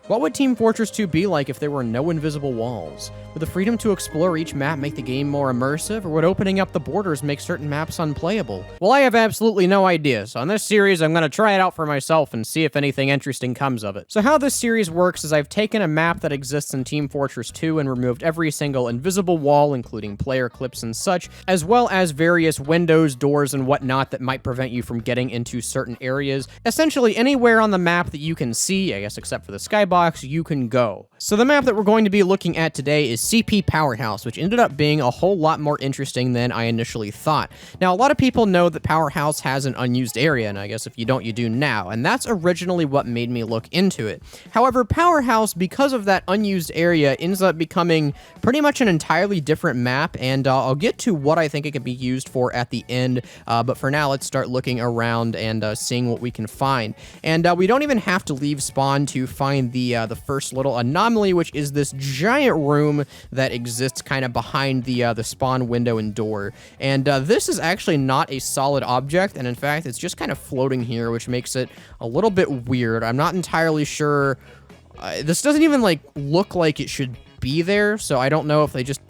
What would Team Fortress 2 be like if there were no invisible walls? Would the freedom to explore each map make the game more immersive, or would opening up the borders make certain maps unplayable? Well, I have absolutely no idea, so in this series I'm going to try it out for myself and see if anything interesting comes of it. So how this series works is I've taken a map that exists in Team Fortress 2 and removed every single invisible wall, including player clips and such, as well as various windows, doors, and whatnot that might prevent you from getting into certain areas. Essentially anywhere on the map that you can see, I guess except for the skybox, you can go. So the map that we're going to be looking at today is CP Powerhouse, which ended up being a whole lot more interesting than I initially thought. Now, a lot of people know that Powerhouse has an unused area, and I guess if you don't, you do now, and that's originally what made me look into it. However, Powerhouse, because of that unused area, ends up becoming pretty much an entirely different map, and I'll get to what I think it could be used for at the end, but for now, let's start looking around and seeing what we can find. And we don't even have to leave spawn to find the first little anomaly, which is this giant room that exists kind of behind the spawn window and door. And this is actually not a solid object, and in fact, it's just kind of floating here, which makes it a little bit weird. I'm not entirely sure. This doesn't even like look like it should be there, so I don't know if they just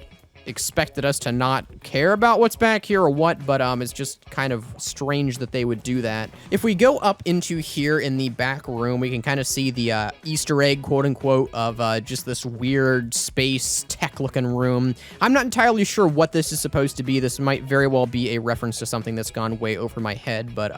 expected us to not care about what's back here or what, but it's just kind of strange that they would do that. If we go up into here in the back room, we can kind of see the Easter egg, quote-unquote, of just this weird space tech-looking room. I'm not entirely sure what this is supposed to be. This might very well be a reference to something that's gone way over my head, but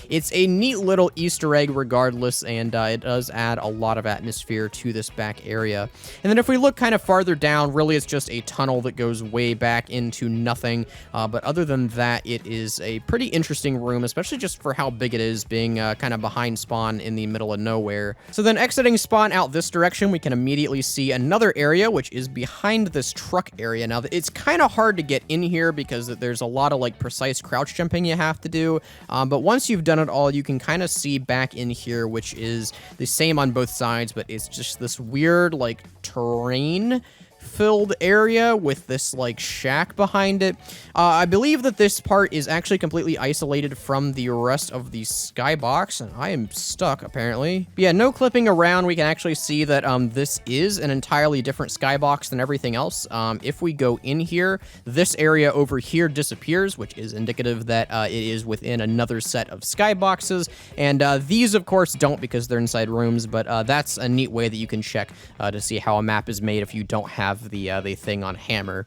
it's a neat little Easter egg regardless, and it does add a lot of atmosphere to this back area. And then if we look kind of farther down, really it's just a tunnel that goes way back into nothing, but other than that, it is a pretty interesting room, especially just for how big it is, being kind of behind spawn in the middle of nowhere. So then exiting spawn out this direction, we can immediately see another area, which is behind this truck area. Now, it's kind of hard to get in here because there's a lot of like precise crouch jumping you have to do, but once you've done it all, you can kind of see back in here, which is the same on both sides, but it's just this weird like terrain filled area with this like shack behind it. I believe that this part is actually completely isolated from the rest of the skybox, and I am stuck apparently. But yeah, no clipping around. We can actually see that this is an entirely different skybox than everything else. If we go in here, this area over here disappears, which is indicative that it is within another set of skyboxes, and these of course don't because they're inside rooms, but that's a neat way that you can check to see how a map is made if you don't have the thing on hammer.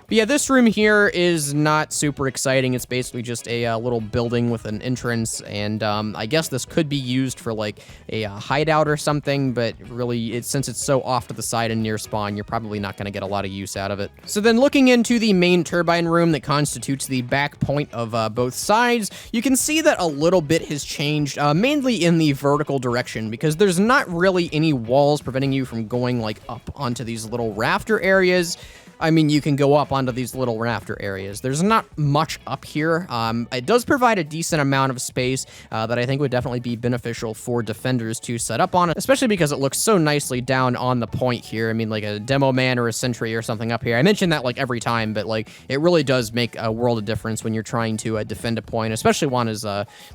But yeah, this room here is not super exciting. It's basically just a little building with an entrance, and I guess this could be used for like a hideout or something, but really, since it's so off to the side and near spawn, you're probably not going to get a lot of use out of it. So then looking into the main turbine room that constitutes the back point of both sides, you can see that a little bit has changed, mainly in the vertical direction, because there's not really any walls preventing you from going like up onto these little rafter areas. I mean, you can go up onto these little rafter areas. There's not much up here. It does provide a decent amount of space that I think would definitely be beneficial for defenders to set up on it, especially because it looks so nicely down on the point here. I mean, like a demo man or a sentry or something up here. I mention that like every time, but like it really does make a world of difference when you're trying to defend a point, especially one as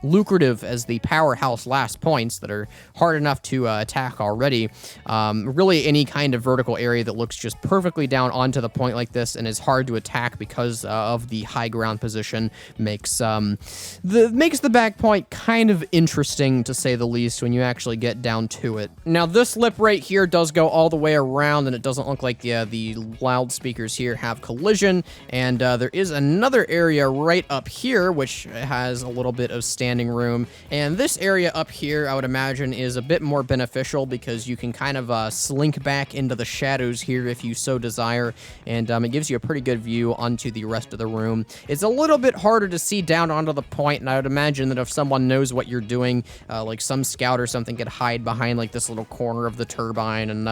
lucrative as the Powerhouse last points that are hard enough to attack already. Really, any kind of vertical area that looks just perfectly down onto the point like this and is hard to attack because of the high ground position makes the back point kind of interesting, to say the least, when you actually get down to it. Now, this lip right here does go all the way around, and it doesn't look like the loudspeakers here have collision, and there is another area right up here which has a little bit of standing room, and this area up here I would imagine is a bit more beneficial because you can kind of slink back into the shadows here if you so desire, and it gives you a pretty good view onto the rest of the room. It's a little bit harder to see down onto the point, and I would imagine that if someone knows what you're doing, like some scout or something could hide behind like this little corner of the turbine and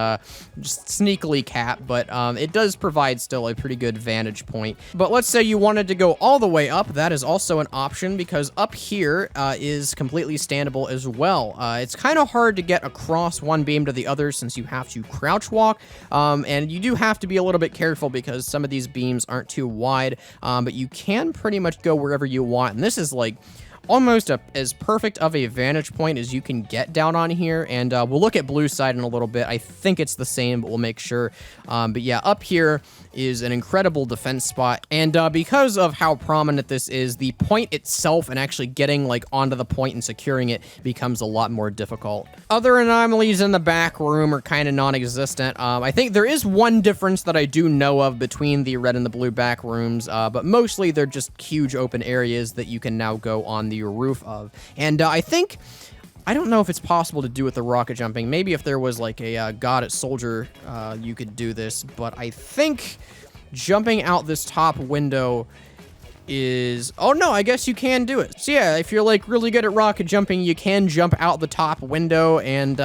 just sneakily cap, but it does provide still a pretty good vantage point. But let's say you wanted to go all the way up, that is also an option, because up here is completely standable as well. It's kind of hard to get across one beam to the other since you have to crouch walk, and you do have to be a little bit careful because some of these beams aren't too wide, but you can pretty much go wherever you want, and this is like almost as perfect of a vantage point as you can get down on here. And we'll look at blue side in a little bit. I think it's the same, but we'll make sure. But yeah, up here is an incredible defense spot. And because of how prominent this is, the point itself and actually getting like onto the point and securing it becomes a lot more difficult. Other anomalies in the back room are kind of non-existent. I think there is one difference that I do know of between the red and the blue back rooms, but mostly they're just huge open areas that you can now go on the roof of. And I don't know if it's possible to do with the rocket jumping. Maybe if there was like a god at soldier, you could do this. But I think jumping out this top window is... Oh, no, I guess you can do it. So yeah, if you're like really good at rocket jumping, you can jump out the top window and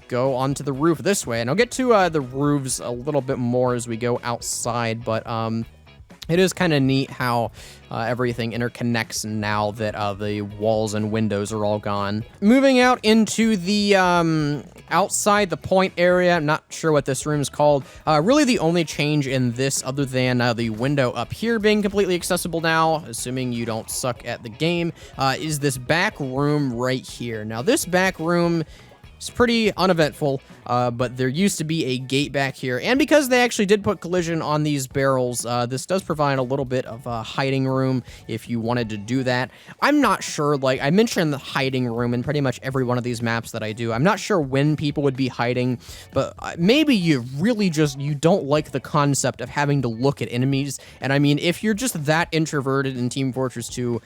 go onto the roof this way. And I'll get to the roofs a little bit more as we go outside, but... It is kind of neat how everything interconnects now that the walls and windows are all gone. Moving out into the outside the point area, I'm not sure what this room is called. Really the only change in this other than the window up here being completely accessible now, assuming you don't suck at the game, is this back room right here. Now this back room... It's pretty uneventful, but there used to be a gate back here, and because they actually did put collision on these barrels, this does provide a little bit of hiding room if you wanted to do that. I'm not sure, like, I mentioned the hiding room in pretty much every one of these maps that I do. I'm not sure when people would be hiding, but maybe you really just, you don't like the concept of having to look at enemies, and I mean, if you're just that introverted in Team Fortress 2,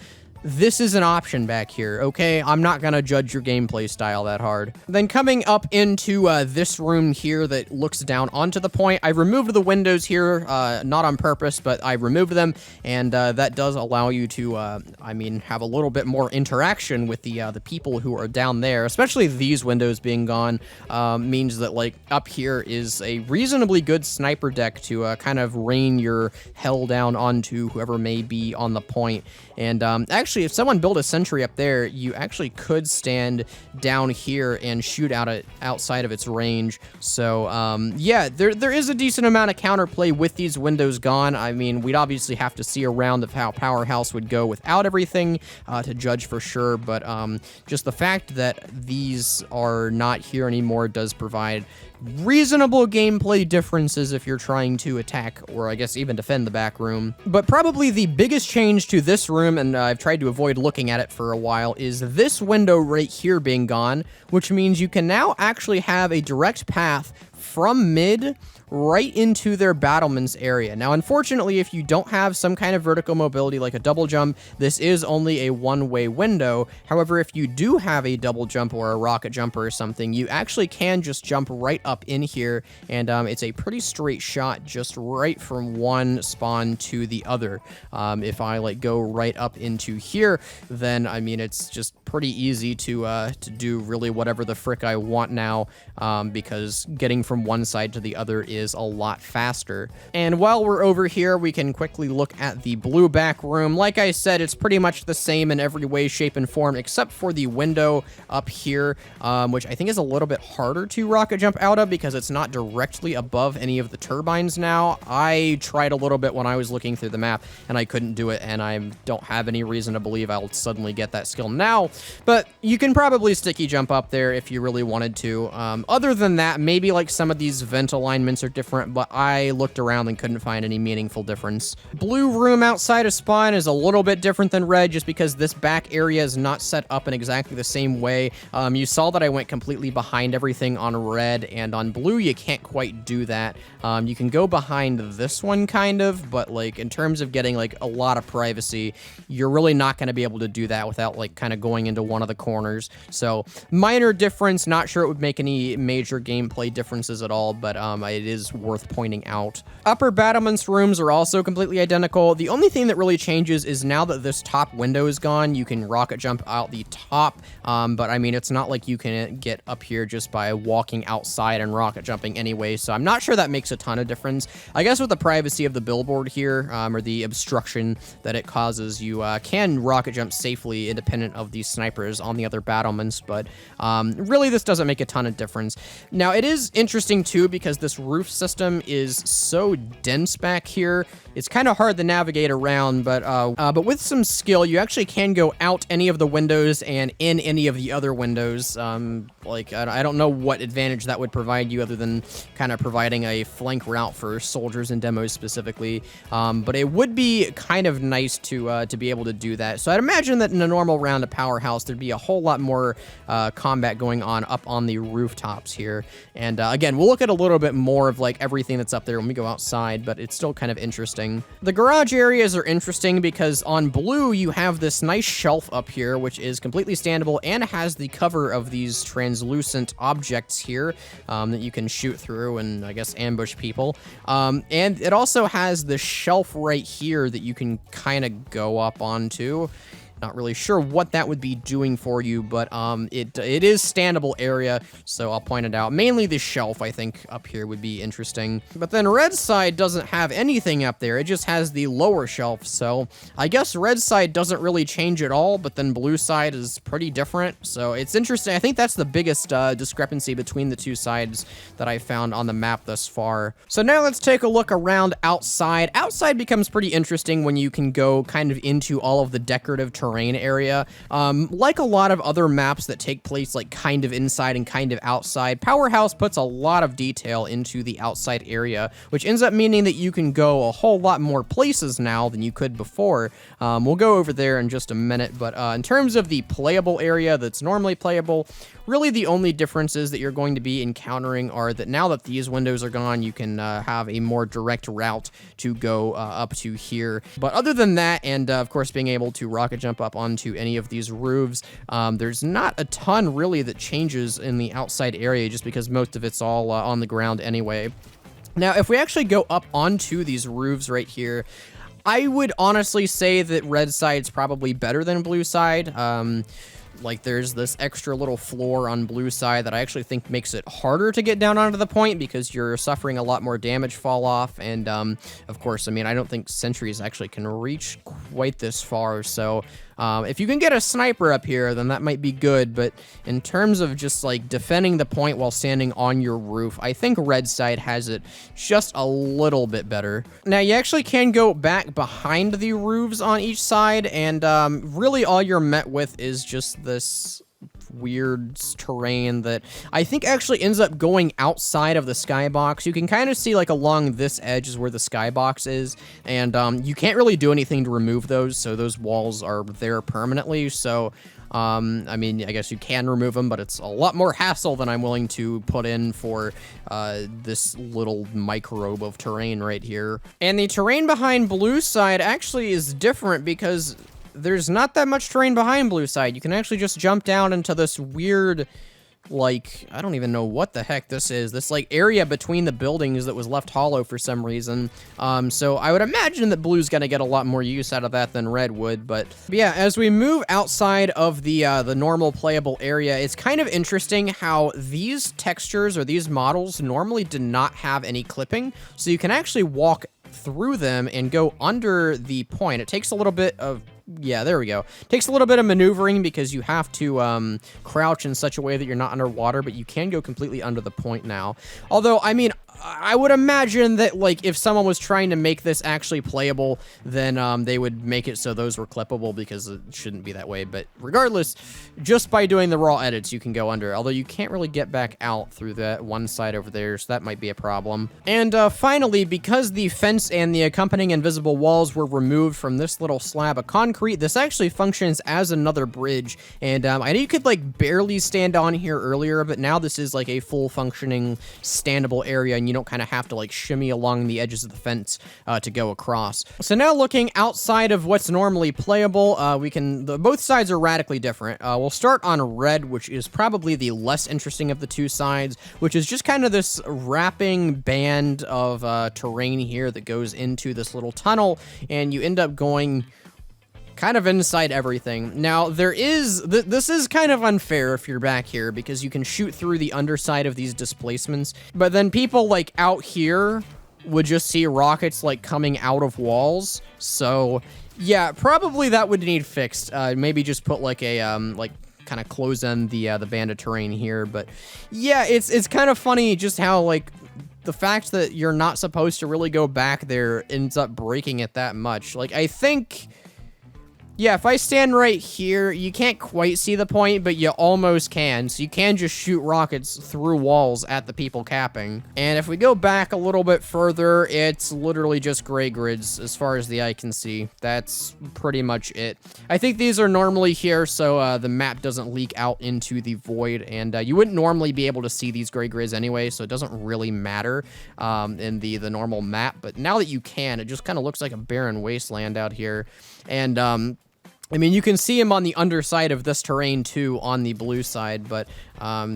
this is an option back here, okay? I'm not gonna judge your gameplay style that hard. Then coming up into this room here that looks down onto the point, I removed the windows here, not on purpose, but I removed them, and that does allow you to, I mean, have a little bit more interaction with the people who are down there, especially these windows being gone, means that, like, up here is a reasonably good sniper deck to kind of rain your hell down onto whoever may be on the point. And actually, if someone built a sentry up there, you actually could stand down here and shoot outside of its range. So, yeah, there is a decent amount of counterplay with these windows gone. I mean, we'd obviously have to see a round of how Powerhouse would go without everything to judge for sure, but just the fact that these are not here anymore does provide reasonable gameplay differences if you're trying to attack or I guess even defend the back room. But probably the biggest change to this room, and I've tried to avoid looking at it for a while, is this window right here being gone, which means you can now actually have a direct path from mid right into their battlements area. Now, unfortunately, if you don't have some kind of vertical mobility like a double jump, this is only a one-way window. However, if you do have a double jump or a rocket jumper or something, you actually can just jump right up in here, and it's a pretty straight shot just right from one spawn to the other. If I like go right up into here, then I mean it's just pretty easy to do really whatever the frick I want now, because getting from one side to the other is a lot faster. And while we're over here, we can quickly look at the blue back room. Like I said, it's pretty much the same in every way, shape, and form, except for the window up here, which I think is a little bit harder to rocket jump out of because it's not directly above any of the turbines now. I tried a little bit when I was looking through the map, and I couldn't do it, and I don't have any reason to believe I'll suddenly get that skill now, but you can probably sticky jump up there if you really wanted to. Other than that, maybe like some of these vent alignments are different, but I looked around and couldn't find any meaningful difference. Blue room outside of spawn is a little bit different than red just because this back area is not set up in exactly the same way. You saw that I went completely behind everything on red, and on blue you can't quite do that. You can go behind this one kind of, but like in terms of getting like a lot of privacy, you're really not going to be able to do that without like kind of going into one of the corners. So minor difference, not sure it would make any major gameplay differences at all, but it is worth pointing out. Upper battlements rooms are also completely identical. The only thing that really changes is now that this top window is gone, you can rocket jump out the top, but I mean, it's not like you can get up here just by walking outside and rocket jumping anyway, so I'm not sure that makes a ton of difference. I guess with the privacy of the billboard here, or the obstruction that it causes, you can rocket jump safely independent of these snipers on the other battlements, but really this doesn't make a ton of difference. Now, it is interesting interesting too because this roof system is so dense back here. It's kind of hard to navigate around, but with some skill, you actually can go out any of the windows and in any of the other windows. Like, I don't know what advantage that would provide you other than kind of providing a flank route for soldiers and demos specifically. But it would be kind of nice to be able to do that. So I'd imagine that in a normal round of Powerhouse, there'd be a whole lot more combat going on up on the rooftops here. And again, we'll look at a little bit more of like everything that's up there when we go outside, but it's still kind of interesting. The garage areas are interesting because on blue, you have this nice shelf up here, which is completely standable and has the cover of these translucent objects here that you can shoot through and I guess ambush people. And it also has the shelf right here that you can kind of go up onto. Not really sure what that would be doing for you, but it is standable area, so I'll point it out. Mainly the shelf, I think, up here would be interesting. But then red side doesn't have anything up there. It just has the lower shelf, so I guess red side doesn't really change at all, but then blue side is pretty different, so it's interesting. I think that's the biggest discrepancy between the two sides that I found on the map thus far. So now let's take a look around outside. Outside becomes pretty interesting when you can go kind of into all of the decorative terrain area. Like a lot of other maps that take place like kind of inside and kind of outside, Powerhouse puts a lot of detail into the outside area, which ends up meaning that you can go a whole lot more places now than you could before. We'll go over there in just a minute, but in terms of the playable area that's normally playable, really the only differences that you're going to be encountering are that now that these windows are gone, you can have a more direct route to go up to here. But other than that, and of course being able to rocket jump up onto any of these roofs, there's not a ton really that changes in the outside area just because most of it's all on the ground anyway. Now, if we actually go up onto these roofs right here, I would honestly say that red side's probably better than blue side. Like there's this extra little floor on blue side that I actually think makes it harder to get down onto the point because you're suffering a lot more damage fall off. And of course, I mean, I don't think sentries actually can reach quite this far. So if you can get a sniper up here, then that might be good. But in terms of just like defending the point while standing on your roof, I think red side has it just a little bit better. Now, you actually can go back behind the roofs on each side, and really all you're met with is just this weird terrain that I think actually ends up going outside of the skybox. You can kind of see like along this edge is where the skybox is, and you can't really do anything to remove those, so those walls are there permanently. So I mean, I guess you can remove them, but it's a lot more hassle than I'm willing to put in for this little microbe of terrain right here. And the terrain behind blue side actually is different because there's not that much terrain behind blue side. You can actually just jump down into this weird, like, I don't even know what the heck this is. This, like, area between the buildings that was left hollow for some reason. So I would imagine that blue's gonna get a lot more use out of that than red would. But yeah, as we move outside of the normal playable area, it's kind of interesting how these textures or these models normally did not have any clipping. So you can actually walk through them and go under the point. It takes a little bit of, yeah, there we go. Takes a little bit of maneuvering because you have to crouch in such a way that you're not underwater, but you can go completely under the point now. Although, I mean, I would imagine that, like, if someone was trying to make this actually playable, then they would make it so those were clippable because it shouldn't be that way. But regardless, just by doing the raw edits, you can go under. Although you can't really get back out through that one side over there, so that might be a problem. And finally, because the fence and the accompanying invisible walls were removed from this little slab of concrete, this actually functions as another bridge. And I know you could, like, barely stand on here earlier, but now this is, like, a full functioning standable area, and you don't kind of have to like shimmy along the edges of the fence to go across. So now looking outside of what's normally playable, both sides are radically different. We'll start on red, which is probably the less interesting of the two sides, which is just kind of this wrapping band of terrain here that goes into this little tunnel, and you end up going kind of inside everything. Now, this is kind of unfair if you're back here because you can shoot through the underside of these displacements, but then people like out here would just see rockets like coming out of walls. So yeah, probably that would need fixed. Maybe just put like a kind of close in the banded terrain here. But yeah, it's kind of funny just how, like, the fact that you're not supposed to really go back there ends up breaking it that much. Like, I think... yeah, if I stand right here, you can't quite see the point, but you almost can. So you can just shoot rockets through walls at the people capping. And if we go back a little bit further, it's literally just gray grids as far as the eye can see. That's pretty much it. I think these are normally here, so the map doesn't leak out into the void. And you wouldn't normally be able to see these gray grids anyway, so it doesn't really matter in the normal map. But now that you can, it just kind of looks like a barren wasteland out here. And I mean, you can see them on the underside of this terrain, too, on the blue side, but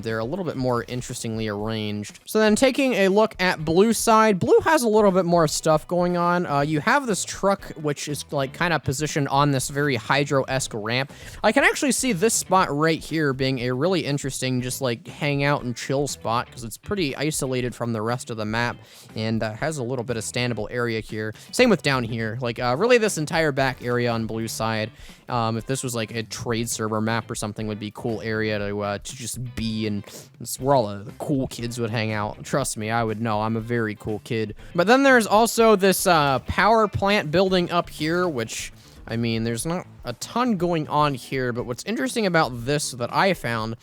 they're a little bit more interestingly arranged. So then taking a look at blue side, blue has a little bit more stuff going on. You have this truck, which is, like, kind of positioned on this very Hydro-esque ramp. I can actually see this spot right here being a really interesting, just, like, hang out and chill spot, because it's pretty isolated from the rest of the map, and has a little bit of standable area here. Same with down here. Like, really this entire back area on blue side. If this was like a trade server map or something, would be a cool area to just be, and it's where all the cool kids would hang out. Trust me, I would know. I'm a very cool kid. But then there's also this power plant building up here, which, I mean, there's not a ton going on here, but what's interesting about this that I found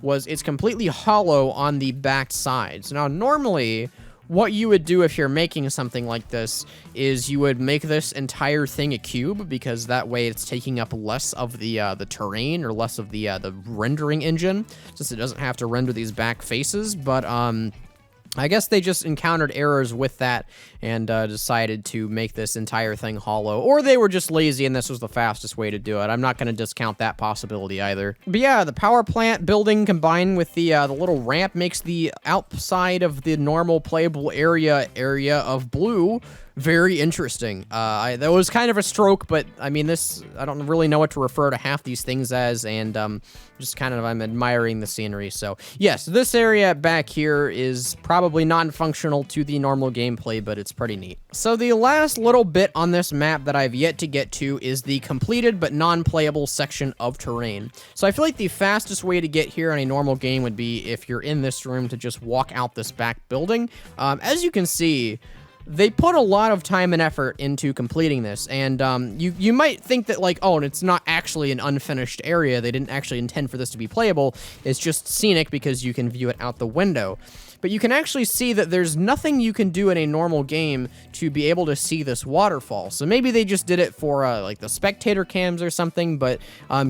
was it's completely hollow on the back sides. Now, normally, what you would do if you're making something like this is you would make this entire thing a cube, because that way it's taking up less of the terrain, or less of the rendering engine, since it doesn't have to render these back faces. But I guess they just encountered errors with that and decided to make this entire thing hollow. Or they were just lazy and this was the fastest way to do it. I'm not going to discount that possibility either. But yeah, the power plant building combined with the little ramp makes the outside of the normal playable area of blue very interesting. That was kind of a stroke, but I mean, I don't really know what to refer to half these things as, and just kind of I'm admiring the scenery. So yes, this area back here is probably non-functional to the normal gameplay, but it's pretty neat. So the last little bit on this map that I've yet to get to is the completed but non-playable section of terrain. So I feel like the fastest way to get here in a normal game would be, if you're in this room, to just walk out this back building. As you can see, they put a lot of time and effort into completing this, and you might think that, like, oh, it's not actually an unfinished area. They didn't actually intend for this to be playable. It's just scenic because you can view it out the window. But you can actually see that there's nothing you can do in a normal game to be able to see this waterfall. So maybe they just did it for, like, the spectator cams or something, but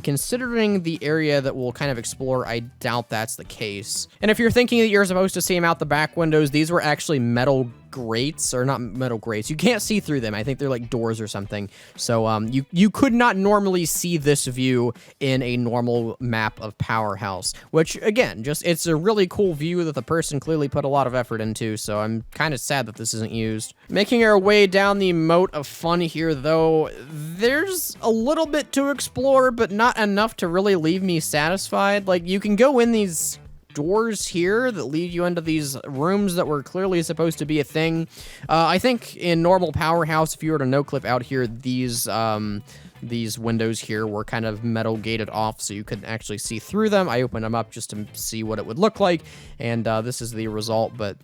considering the area that we'll kind of explore, I doubt that's the case. And if you're thinking that you're supposed to see them out the back windows, these were actually metal grates, or not metal grates. You can't see through them. I think they're like doors or something. So you could not normally see this view in a normal map of Powerhouse, which again, just it's a really cool view that the person clearly put a lot of effort into. So I'm kind of sad that this isn't used. Making our way down the moat of fun here, though, there's a little bit to explore, but not enough to really leave me satisfied. Like, you can go in these doors here that lead you into these rooms that were clearly supposed to be a thing. I think in normal Powerhouse, if you were to no-clip out here, these windows here were kind of metal gated off, so you couldn't actually see through them. I opened them up just to see what it would look like, and this is the result. But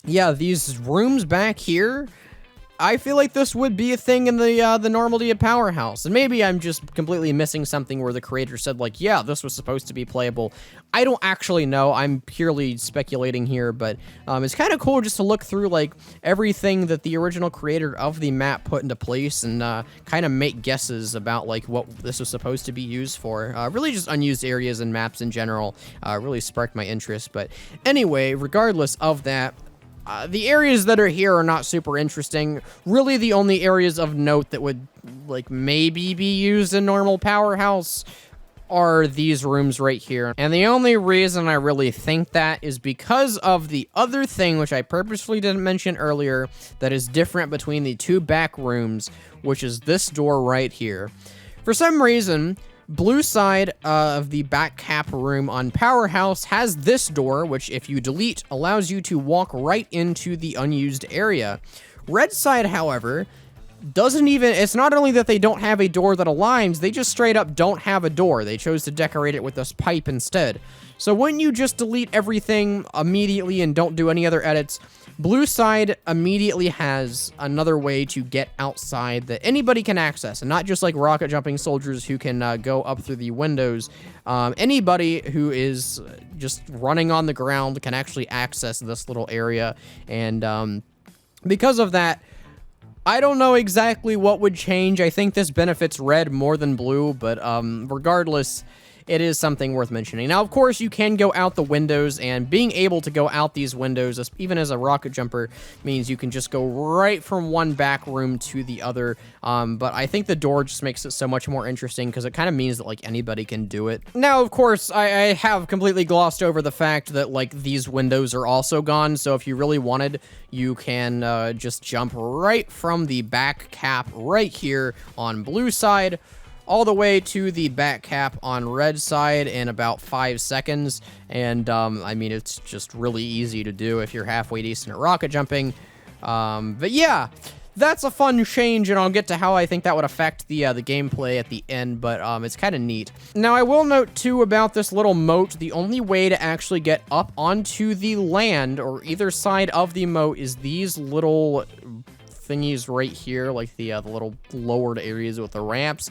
yeah, these rooms back here, I feel like this would be a thing in the normality of Powerhouse. And maybe I'm just completely missing something where the creator said, like, yeah, this was supposed to be playable. I don't actually know. I'm purely speculating here, but it's kind of cool just to look through, like, everything that the original creator of the map put into place and kind of make guesses about, like, what this was supposed to be used for. Really just unused areas and maps in general really sparked my interest. But anyway, regardless of that, the areas that are here are not super interesting. Really, the only areas of note that would, like, maybe be used in normal Powerhouse are these rooms right here. And the only reason I really think that is because of the other thing, which I purposefully didn't mention earlier, that is different between the two back rooms, which is this door right here. For some reason, blue side of the back cap room on Powerhouse has this door, which if you delete, allows you to walk right into the unused area. Red side, however, doesn't even, it's not only that they don't have a door that aligns, they just straight up don't have a door. They chose to decorate it with this pipe instead. So wouldn't you just delete everything immediately and don't do any other edits? Blue side immediately has another way to get outside that anybody can access, and not just like rocket jumping soldiers who can go up through the windows. Anybody who is just running on the ground can actually access this little area, and because of that, I don't know exactly what would change. I think this benefits red more than blue, but regardless, it is something worth mentioning. Now, of course, you can go out the windows, and being able to go out these windows, even as a rocket jumper, means you can just go right from one back room to the other. But I think the door just makes it so much more interesting because it kind of means that, like, anybody can do it. Now, of course, I have completely glossed over the fact that, like, these windows are also gone. So if you really wanted, you can just jump right from the back cap right here on blue side all the way to the back cap on red side in about 5 seconds. And, I mean, it's just really easy to do if you're halfway decent at rocket jumping. But yeah, that's a fun change, and I'll get to how I think that would affect the gameplay at the end, but it's kind of neat. Now, I will note, too, about this little moat, the only way to actually get up onto the land, or either side of the moat, is these little thingies right here, like the little lowered areas with the ramps.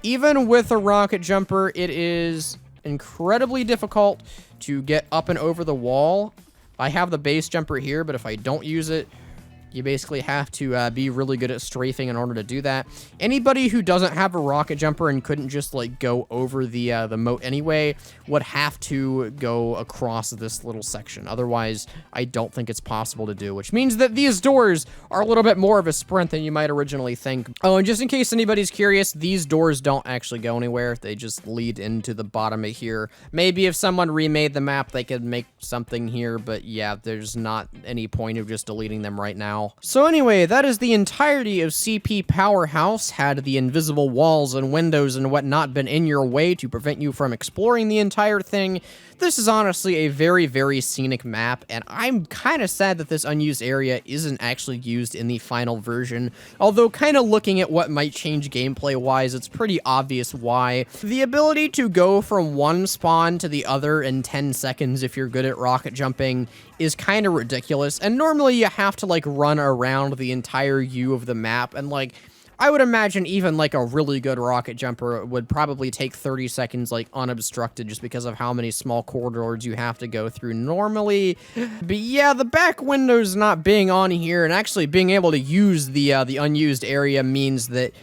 Even with a rocket jumper, it is incredibly difficult to get up and over the wall. I have the base jumper here, but if I don't use it, you basically have to be really good at strafing in order to do that. Anybody who doesn't have a rocket jumper and couldn't just like go over the moat anyway would have to go across this little section. Otherwise, I don't think it's possible to do, which means that these doors are a little bit more of a sprint than you might originally think. Oh, and just in case anybody's curious, these doors don't actually go anywhere. They just lead into the bottom of here. Maybe if someone remade the map, they could make something here, but yeah, there's not any point of just deleting them right now. So anyway, that is the entirety of CP Powerhouse. Had the invisible walls and windows and whatnot been in your way to prevent you from exploring the entire thing, this is honestly a very, very scenic map, and I'm kind of sad that this unused area isn't actually used in the final version, although kind of looking at what might change gameplay-wise, it's pretty obvious why. The ability to go from one spawn to the other in 10 seconds if you're good at rocket jumping is kind of ridiculous, and normally you have to, like, run around the entire U of the map, and, like, I would imagine even, like, a really good rocket jumper would probably take 30 seconds, like, unobstructed just because of how many small corridors you have to go through normally. But yeah, the back windows not being on here and actually being able to use the unused area means that,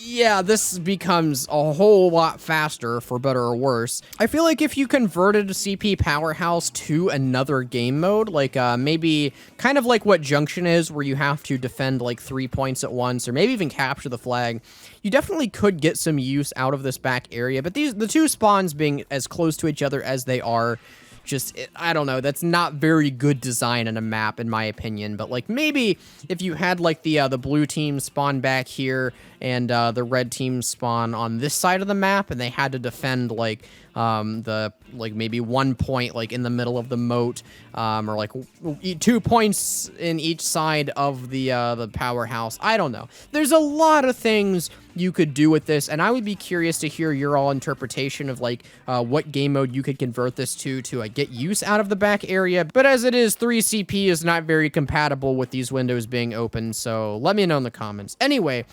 yeah, this becomes a whole lot faster, for better or worse. I feel like if you converted CP Powerhouse to another game mode, like maybe kind of like what Junction is, where you have to defend like 3 points at once, or maybe even capture the flag, you definitely could get some use out of this back area. But the two spawns being as close to each other as they are, just, I don't know, that's not very good design in a map, in my opinion. But, like, maybe if you had, like, the blue team spawn back here and the red team spawn on this side of the map, and they had to defend, like, maybe 1 point, like, in the middle of the moat, or, like, 2 points in each side of the powerhouse. I don't know. There's a lot of things you could do with this, and I would be curious to hear your all interpretation of, like, what game mode you could convert this to get use out of the back area. But as it is, 3CP is not very compatible with these windows being open, so let me know in the comments. Anyway,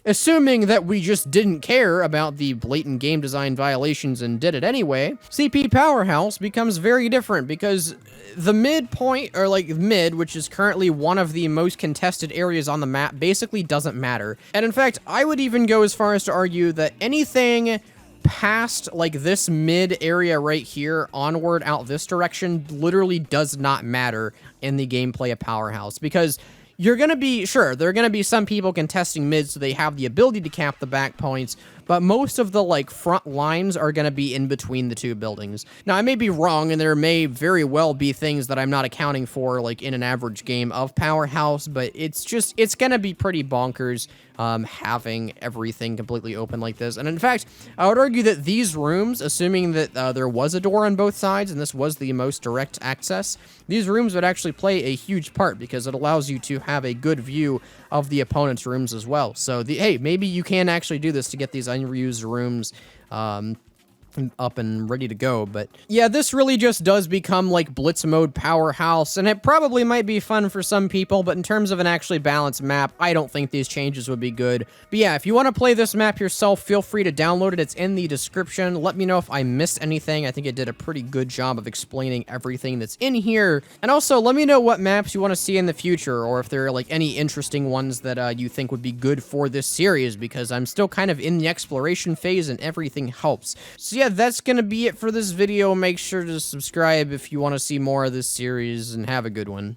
assuming that we just didn't care about the blatant game design violations and did it anyway, CP Powerhouse becomes very different because the midpoint, or like mid, which is currently one of the most contested areas on the map, basically doesn't matter. And in fact, I would even go as far as to argue that anything past like this mid area right here onward out this direction literally does not matter in the gameplay of Powerhouse, because you're going to be, sure, there are going to be some people contesting mid, so they have the ability to cap the back points, but most of the like front lines are going to be in between the two buildings. Now, I may be wrong, and there may very well be things that I'm not accounting for, like in an average game of Powerhouse, but it's going to be pretty bonkers having everything completely open like this. And in fact, I would argue that these rooms, assuming that there was a door on both sides and this was the most direct access, these rooms would actually play a huge part because it allows you to have a good view of the opponent's rooms as well. So, hey, maybe you can actually do this to get these unused rooms up and ready to go. But yeah, this really just does become like blitz mode Powerhouse, and it probably might be fun for some people, but in terms of an actually balanced map, I don't think these changes would be good. But yeah, if you want to play this map yourself, feel free to download it. It's in the description. Let me know if I missed anything. I think it did a pretty good job of explaining everything that's in here. And also, let me know what maps you want to see in the future, or if there are like any interesting ones that you think would be good for this series, because I'm still kind of in the exploration phase and everything helps. So yeah, that's gonna be it for this video. Make sure to subscribe if you want to see more of this series, and have a good one.